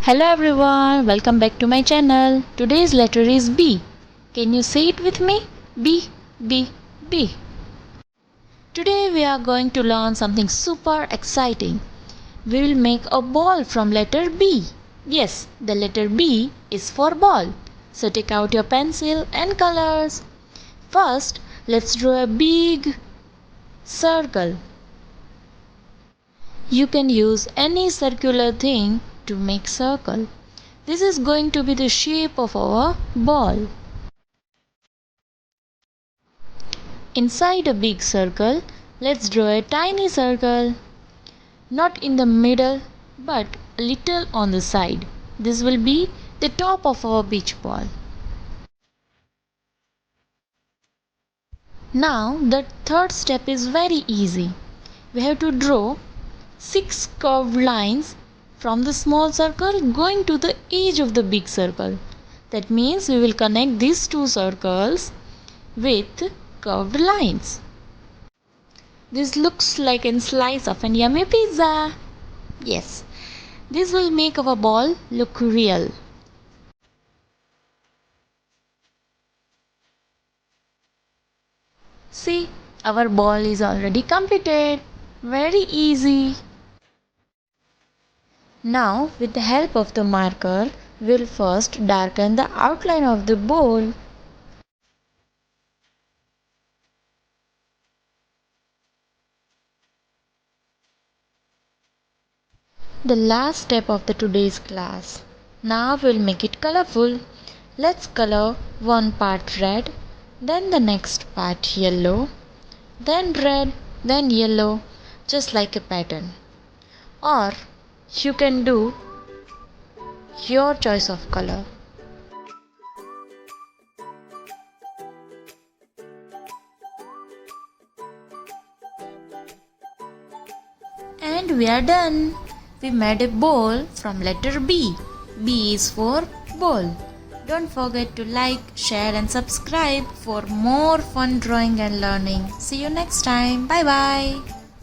Hello everyone, welcome back to my channel. Today's letter is B. Can you say it with me? B, B, B. Today we are going to learn something super exciting. We will make a ball from letter B. Yes, the letter B is for ball. So take out your pencil and colors. First, let's draw a big circle. You can use any circular thing to make circle. This is going to be the shape of our ball. Inside a big circle, let's draw a tiny circle. Not in the middle, but a little on the side. This will be the top of our beach ball. Now, the third step is very easy. We have to draw 6 curved lines from the small circle going to the edge of the big circle. That means we will connect these two circles with curved lines. This looks like a slice of an yummy pizza. Yes, this will make our ball look real. See, our ball is already completed. Very easy. Now, with the help of the marker, we'll first darken the outline of the bowl. The last step of the today's class. Now we'll make it colorful. Let's color one part red, then the next part yellow, then red, then yellow, just like a pattern. Or you can do your choice of color. And we are done. We made a bowl from letter B. B is for bowl. Don't forget to like, share and subscribe for more fun drawing and learning. See you next time. Bye bye.